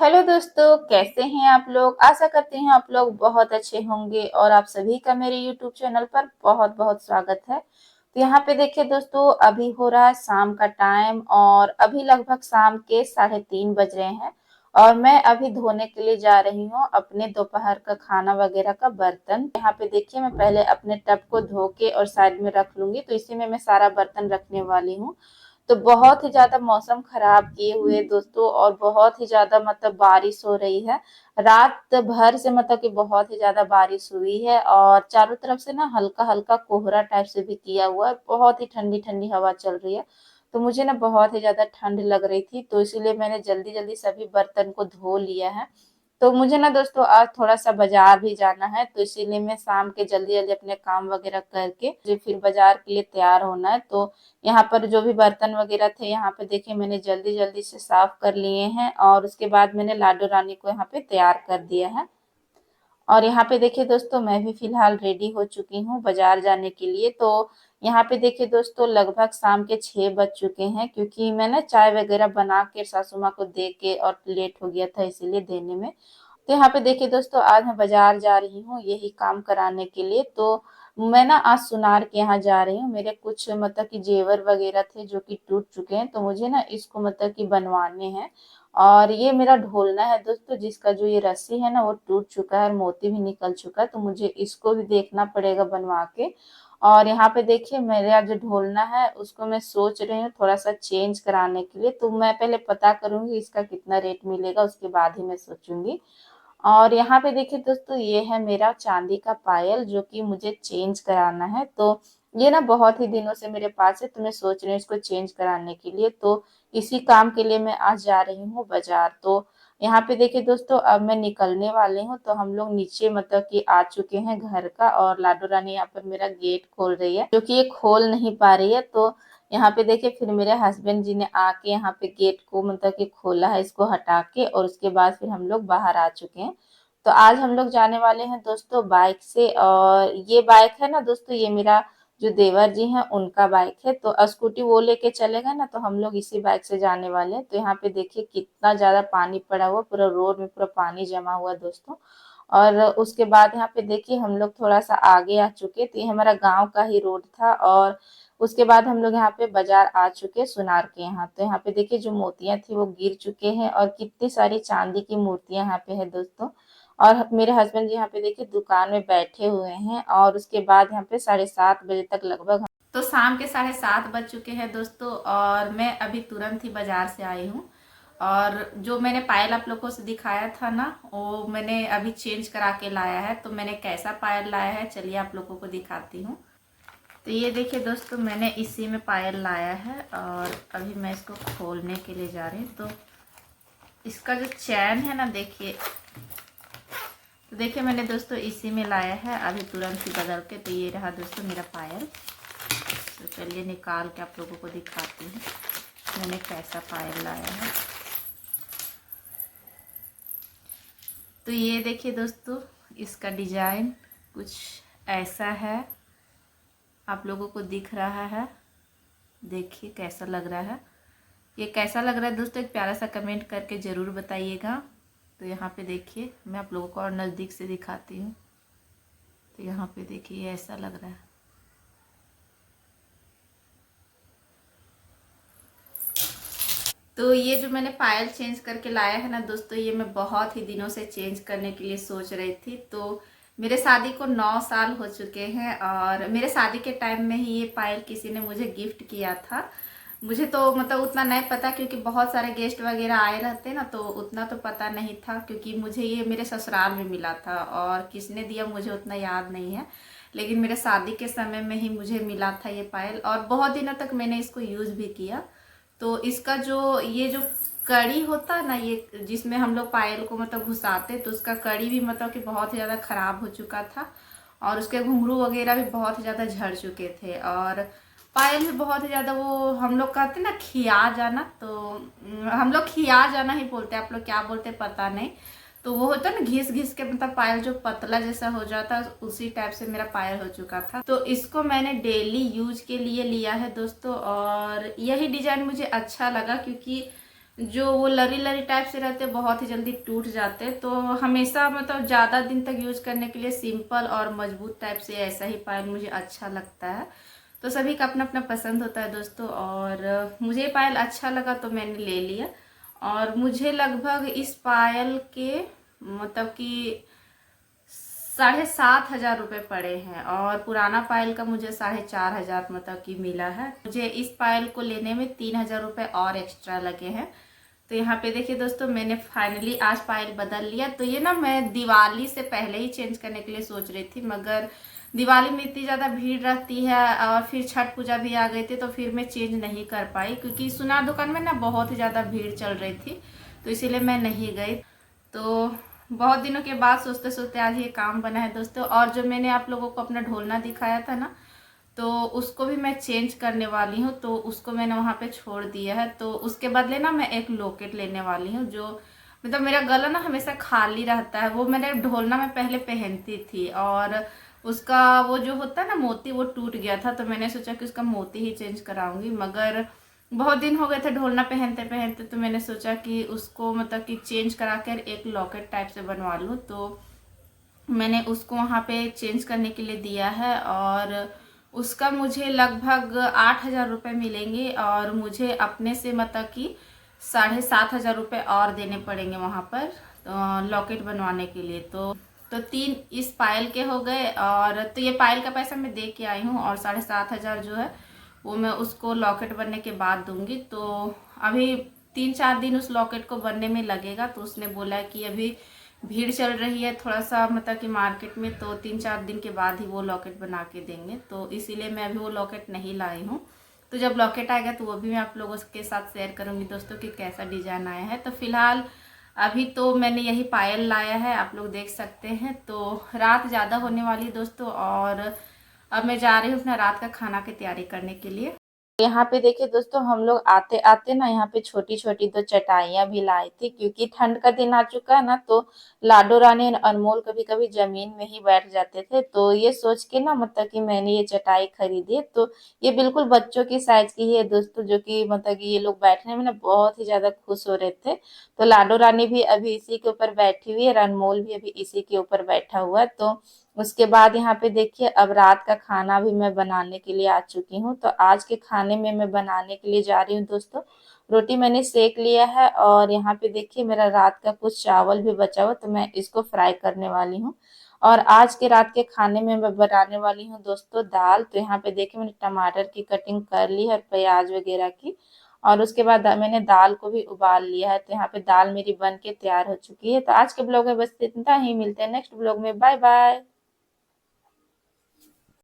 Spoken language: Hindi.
हेलो दोस्तों, कैसे हैं आप लोग। आशा करती हूँ आप लोग बहुत अच्छे होंगे और आप सभी का मेरे यूट्यूब चैनल पर बहुत बहुत स्वागत है। तो यहाँ पे देखिए दोस्तों, अभी हो रहा है शाम का टाइम और अभी लगभग शाम के 3:30 बज रहे हैं। और मैं अभी धोने के लिए जा रही हूँ अपने दोपहर का खाना वगैरह का बर्तन। यहाँ पे देखिए, मैं पहले अपने टब को धो के और साइड में रख लूंगी, तो इसी में मैं सारा बर्तन रखने वाली हूँ। तो बहुत ही ज़्यादा मौसम खराब किए हुए दोस्तों, और बहुत ही ज़्यादा मतलब बारिश हो रही है। रात भर से मतलब कि बहुत ही ज़्यादा बारिश हुई है और चारों तरफ से ना हल्का-हल्का कोहरा टाइप से भी किया हुआ है। बहुत ही ठंडी-ठंडी हवा चल रही है। तो मुझे ना बहुत ही ज़्यादा ठंड लग रही थी, तो इसीलिए मैंने जल्दी-जल्दी सभी बर्तन को धो लिया है। तो मुझे ना दोस्तों आज थोड़ा-सा बाज़ार भी जाना है, तो इसीलिए मैं शाम के जल्दी-जल्दी अपने काम वगैरह करके मुझे फिर बाज़ार के लिए तैयार होना है। तो यहाँ पर जो भी बर्तन वगैरह थे, यहाँ पे देखिए मैंने जल्दी-जल्दी से साफ कर लिए हैं और उसके बाद मैंने लाडो रानी को यहाँ पे तैयार कर दिया है। और यहाँ पे देखिए दोस्तों, मैं भी फिलहाल रेडी हो चुकी हूँ बाजार जाने के लिए। तो यहाँ पे देखिए दोस्तों, लगभग शाम के 6 बज चुके हैं, क्योंकि मैं ना चाय वगैरह बना के सासू माँ को दे के और लेट हो गया था इसीलिए देने में। तो यहाँ पे देखिए दोस्तों, आज मैं बाजार जा रही हूँ यही काम कराने के लिए। तो मैं ना आज सुनार के यहाँ जा रही हूँ। मेरे कुछ मतलब कि जेवर वगैरह थे जो कि टूट चुके हैं, तो मुझे ना इसको मतलब कि बनवाने हैं। और ये मेरा ढोलना है दोस्तों, जिसका जो ये रस्सी है ना वो टूट चुका है और मोती भी निकल चुका है, तो मुझे इसको भी देखना पड़ेगा बनवा के। और यहाँ पे देखिए, मेरा जो ढोलना है उसको मैं सोच रही हूँ थोड़ा सा चेंज कराने के लिए। तो मैं पहले पता करूंगी इसका कितना रेट मिलेगा, उसके बाद ही मैं सोचूंगी। और यहाँ पे देखिए दोस्तों, ये है मेरा चांदी का पायल जो कि मुझे चेंज कराना है। तो ये ना बहुत ही दिनों से मेरे पास है, तो मैं सोच रही हूँ इसको चेंज कराने के लिए। तो इसी काम के लिए मैं आज जा रही हूँ बाजार। तो यहाँ पे देखिए दोस्तों, अब मैं निकलने वाली हूँ। तो हम लोग नीचे मतलब कि आ चुके हैं घर का, और लाडो रानी यहाँ पर मेरा गेट खोल रही है, जो कि ये खोल नहीं पा रही है। तो यहाँ पे देखिए, फिर मेरे हस्बैंड जी ने आके यहाँ पे गेट को मतलब कि खोला है, इसको हटा के, और उसके बाद फिर हम लोग बाहर आ चुके हैं। तो आज हम लोग जाने वाले हैं दोस्तों बाइक से। और ये बाइक है ना दोस्तों, ये मेरा जो देवर जी हैं उनका बाइक है। तो स्कूटी वो लेके चलेगा ना, तो हम लोग इसी बाइक से जाने वाले हैं। तो यहाँ पे देखिए कितना ज्यादा पानी पड़ा हुआ, पूरा रोड में पूरा पानी जमा हुआ दोस्तों। और उसके बाद यहाँ पे देखिए हम लोग थोड़ा सा आगे आ चुके, तो ये हमारा गांव का ही रोड था। और उसके बाद हम लोग यहाँ पे बाजार आ चुके सुनार के यहाँ। तो यहाँ पे देखिए जो मोतियां थी वो गिर चुके हैं, और कितनी सारी चांदी की मूर्तियां यहाँ पे है दोस्तों। और मेरे हस्बैंड जी यहाँ पे देखिए दुकान में बैठे हुए हैं। और उसके बाद यहाँ पे 7:30 बजे तक लगभग, तो शाम के 7:30 बज चुके हैं दोस्तों, और मैं अभी तुरंत ही बाजार से आई हूँ। और जो मैंने पायल आप लोगों से दिखाया था ना, वो मैंने अभी चेंज करा के लाया है। तो मैंने कैसा पायल लाया है चलिए आप लोगों को दिखाती हूँ। तो ये देखिए दोस्तों, मैंने इसी में पायल लाया है, और अभी मैं इसको खोलने के लिए जा रही हूँ। तो इसका जो चैन है ना देखिए, तो देखिए मैंने दोस्तों इसी में लाया है अभी तुरंत ही बदल के। तो ये रहा दोस्तों मेरा पायल। तो चलिए निकाल के आप लोगों को दिखाती हूँ मैंने कैसा पायल लाया है। तो ये देखिए दोस्तों, इसका डिजाइन कुछ ऐसा है, आप लोगों को दिख रहा है। देखिए कैसा लग रहा है, ये कैसा लग रहा है दोस्तों, एक प्यारा सा कमेंट करके ज़रूर बताइएगा। तो यहाँ पे देखिए मैं आप लोगों को और नज़दीक से दिखाती हूँ। तो यहाँ पे देखिए ऐसा लग रहा है। तो ये जो मैंने पायल चेंज करके लाया है ना दोस्तों, ये मैं बहुत ही दिनों से चेंज करने के लिए सोच रही थी। तो मेरे शादी को 9 साल हो चुके हैं, और मेरे शादी के टाइम में ही ये पायल किसी ने मुझे गिफ्ट किया था। मुझे तो मतलब उतना नहीं पता, क्योंकि बहुत सारे गेस्ट वगैरह आए रहते ना, तो उतना तो पता नहीं था, क्योंकि मुझे ये मेरे ससुराल में मिला था। और किसने दिया मुझे उतना याद नहीं है, लेकिन मेरे शादी के समय में ही मुझे मिला था ये पायल, और बहुत दिनों तक मैंने इसको यूज़ भी किया। तो इसका जो ये जो कड़ी होता है ना, ये जिसमें हम लोग पायल को मतलब घुसाते, तो उसका कड़ी भी मतलब कि बहुत ही ज़्यादा ख़राब हो चुका था, और उसके घुंघरू वगैरह भी बहुत ही ज़्यादा झड़ चुके थे। और पायल भी बहुत ही ज़्यादा, वो हम लोग कहते ना खिया जाना, तो हम लोग खिया जाना ही बोलते हैं, आप लोग क्या बोलते पता नहीं। तो वो होता है ना घिस घिस के, मतलब पायल जो पतला जैसा हो जाता है, उसी टाइप से मेरा पायल हो चुका था। तो इसको मैंने डेली यूज के लिए लिया है दोस्तों, और यही डिजाइन मुझे अच्छा लगा, क्योंकि जो वो लरी लरी टाइप से रहते बहुत ही जल्दी टूट जाते हैं। तो हमेशा मतलब ज़्यादा दिन तक यूज करने के लिए सिंपल और मजबूत टाइप से ऐसा ही पायल मुझे अच्छा लगता है। तो सभी का अपना अपना पसंद होता है दोस्तों, और मुझे पायल अच्छा लगा तो मैंने ले लिया। और मुझे लगभग इस पायल के मतलब कि 7,500 रुपये पड़े हैं, और पुराना पायल का मुझे 4,500 मतलब कि मिला है। मुझे इस पायल को लेने में 3,000 रुपये और एक्स्ट्रा लगे हैं। तो यहाँ पे देखिए दोस्तों, मैंने फाइनली आज पायल बदल लिया। तो ये ना मैं दिवाली से पहले ही चेंज करने के लिए सोच रही थी, मगर दिवाली में इतनी ज़्यादा भीड़ रहती है और फिर छठ पूजा भी आ गई थी, तो फिर मैं चेंज नहीं कर पाई, क्योंकि सुनार दुकान में ना बहुत ही ज़्यादा भीड़ चल रही थी, तो इसीलिए मैं नहीं गई। तो बहुत दिनों के बाद सोचते सोचते आज ये काम बना है दोस्तों। और जो मैंने आप लोगों को अपना ढोलना दिखाया था ना, तो उसको भी मैं चेंज करने वाली हूँ। तो उसको मैंने वहाँ पे छोड़ दिया है। तो उसके बदले ना मैं एक लॉकेट लेने वाली हूँ, जो मतलब मेरा गला ना हमेशा खाली रहता है। वो मैंने ढोलना में पहले पहनती थी, और उसका वो जो होता है ना मोती, वो टूट गया था। तो मैंने सोचा कि उसका मोती ही चेंज कराऊंगी, मगर बहुत दिन हो गए थे ढोलना पहनते पहनते, तो मैंने सोचा कि उसको मतलब कि चेंज करा कर एक लॉकेट टाइप से बनवा लूँ। तो मैंने उसको वहाँ पे चेंज करने के लिए दिया है, और उसका मुझे लगभग 8,000 रुपये मिलेंगे, और मुझे अपने से मतलब कि 7,500 रुपये और देने पड़ेंगे वहाँ पर तो लॉकेट बनवाने के लिए। तो 3 इस पायल के हो गए, और तो ये पायल का पैसा मैं दे के आई हूँ, और 7,500 जो है वो मैं उसको लॉकेट बनने के बाद दूंगी। तो अभी 3-4 दिन उस लॉकेट को बनने में लगेगा। तो उसने बोला कि अभी भीड़ चल रही है थोड़ा सा मतलब कि मार्केट में, तो 3-4 दिन के बाद ही वो लॉकेट बना के देंगे। तो इसीलिए मैं अभी वो लॉकेट नहीं लाई हूँ। तो जब लॉकेट आएगा तो वो भी मैं आप लोगों के साथ शेयर करूँगी दोस्तों कि कैसा डिजाइन आया है। तो फिलहाल अभी तो मैंने यही पायल लाया है, आप लोग देख सकते हैं। तो रात ज़्यादा होने वाली है दोस्तों, और अब मैं जा रही हूँ अपना रात का खाना की तैयारी करने के लिए। यहाँ पे देखिए दोस्तों, हम लोग आते आते ना यहाँ पे छोटी छोटी 2 चटाइयाँ भी लाए थे, क्योंकि ठंड का दिन आ चुका है ना। तो लाडो रानी और अनमोल कभी कभी जमीन में ही बैठ जाते थे। तो ये सोच के ना मतलब कि मैंने ये चटाई खरीदी है। तो ये बिल्कुल बच्चों की साइज की ही है दोस्तों, जो कि मतलब कि ये लोग बैठने में ना बहुत ही ज्यादा खुश हो रहे थे। तो लाडो रानी भी अभी इसी के ऊपर बैठी हुई है, और अनमोल भी अभी इसी के ऊपर बैठा हुआ है। तो उसके बाद यहाँ पे देखिए, अब रात का खाना भी मैं बनाने के लिए आ चुकी हूँ। तो आज के खाने में मैं बनाने के लिए जा रही हूँ दोस्तों, रोटी मैंने सेक लिया है, और यहाँ पे देखिए मेरा रात का कुछ चावल भी बचा हुआ, तो मैं इसको फ्राई करने वाली हूँ। और आज के रात के खाने में मैं बनाने वाली हूँ दोस्तों दाल। तो यहाँ पे देखिए मैंने टमाटर की कटिंग कर ली है, और प्याज वगैरह की, और उसके बाद मैंने दाल को भी उबाल लिया है। तो यहाँ पे दाल मेरी बन के तैयार हो चुकी है। तो आज के ब्लॉग में बस इतना ही, मिलते हैं नेक्स्ट ब्लॉग में, बाय बाय।